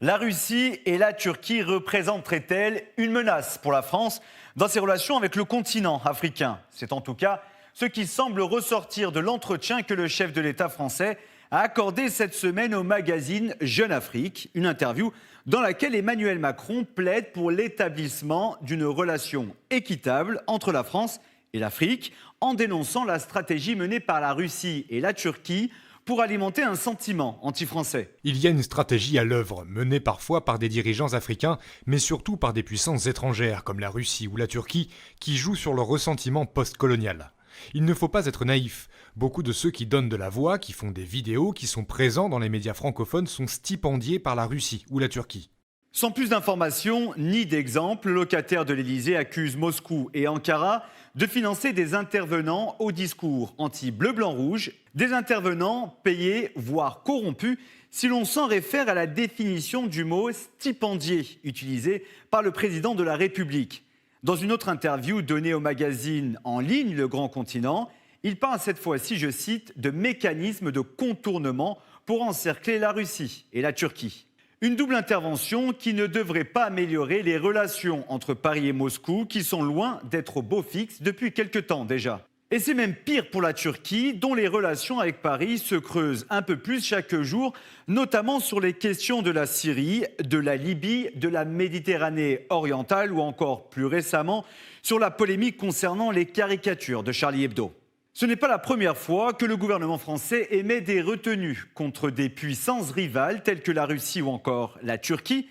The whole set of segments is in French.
La Russie et la Turquie représenteraient-elles une menace pour la France dans ses relations avec le continent africain? C'est en tout cas ce qui semble ressortir de l'entretien que le chef de l'État français a accordé cette semaine au magazine Jeune Afrique, une interview dans laquelle Emmanuel Macron plaide pour l'établissement d'une relation équitable entre la France et l'Afrique, en dénonçant la stratégie menée par la Russie et la Turquie pour alimenter un sentiment anti-français. Il y a une stratégie à l'œuvre, menée parfois par des dirigeants africains, mais surtout par des puissances étrangères comme la Russie ou la Turquie, qui jouent sur leur ressentiment post-colonial. Il ne faut pas être naïf. Beaucoup de ceux qui donnent de la voix, qui font des vidéos, qui sont présents dans les médias francophones sont stipendiés par la Russie ou la Turquie. Sans plus d'informations ni d'exemples, le locataire de l'Élysée accuse Moscou et Ankara de financer des intervenants au discours anti-bleu-blanc-rouge, des intervenants payés, voire corrompus, si l'on s'en réfère à la définition du mot stipendié utilisé par le président de la République. Dans une autre interview donnée au magazine en ligne Le Grand Continent, il parle cette fois-ci, je cite, de mécanismes de contournement pour encercler la Russie et la Turquie. Une double intervention qui ne devrait pas améliorer les relations entre Paris et Moscou, qui sont loin d'être au beau fixe depuis quelque temps déjà. Et c'est même pire pour la Turquie, dont les relations avec Paris se creusent un peu plus chaque jour, notamment sur les questions de la Syrie, de la Libye, de la Méditerranée orientale ou encore plus récemment sur la polémique concernant les caricatures de Charlie Hebdo. Ce n'est pas la première fois que le gouvernement français émet des retenues contre des puissances rivales telles que la Russie ou encore la Turquie.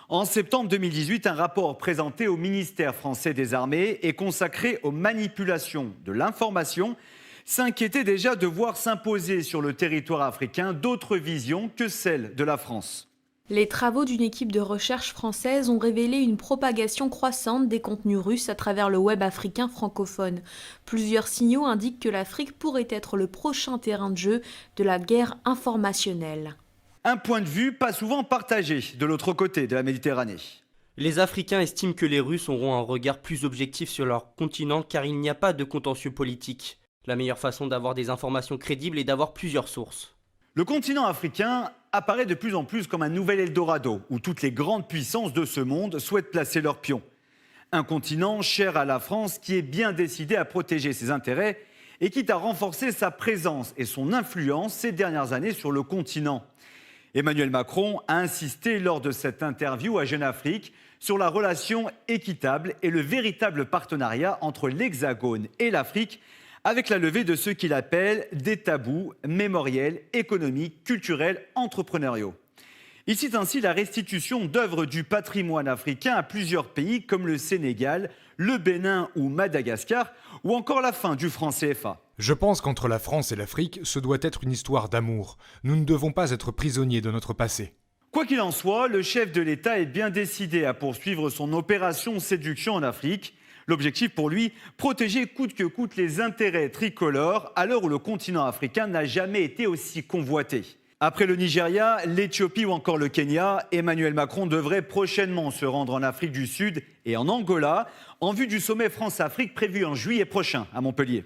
En septembre 2018, un rapport présenté au ministère français des Armées et consacré aux manipulations de l'information s'inquiétait déjà de voir s'imposer sur le territoire africain d'autres visions que celles de la France. Les travaux d'une équipe de recherche française ont révélé une propagation croissante des contenus russes à travers le web africain francophone. Plusieurs signaux indiquent que l'Afrique pourrait être le prochain terrain de jeu de la guerre informationnelle. Un point de vue pas souvent partagé de l'autre côté de la Méditerranée. Les Africains estiment que les Russes auront un regard plus objectif sur leur continent car il n'y a pas de contentieux politique. La meilleure façon d'avoir des informations crédibles est d'avoir plusieurs sources. Le continent africain apparaît de plus en plus comme un nouvel Eldorado où toutes les grandes puissances de ce monde souhaitent placer leurs pions. Un continent cher à la France qui est bien décidé à protéger ses intérêts et quitte à renforcer sa présence et son influence ces dernières années sur le continent. Emmanuel Macron a insisté lors de cette interview à Jeune Afrique sur la relation équitable et le véritable partenariat entre l'Hexagone et l'Afrique, avec la levée de ce qu'il appelle des tabous mémoriels, économiques, culturels, entrepreneuriaux. Il cite ainsi la restitution d'œuvres du patrimoine africain à plusieurs pays comme le Sénégal, le Bénin ou Madagascar, ou encore la fin du franc CFA. Je pense qu'entre la France et l'Afrique, ce doit être une histoire d'amour. Nous ne devons pas être prisonniers de notre passé. Quoi qu'il en soit, le chef de l'État est bien décidé à poursuivre son opération séduction en Afrique. L'objectif pour lui, protéger coûte que coûte les intérêts tricolores à l'heure où le continent africain n'a jamais été aussi convoité. Après le Nigeria, l'Éthiopie ou encore le Kenya, Emmanuel Macron devrait prochainement se rendre en Afrique du Sud et en Angola en vue du sommet France-Afrique prévu en juillet prochain à Montpellier.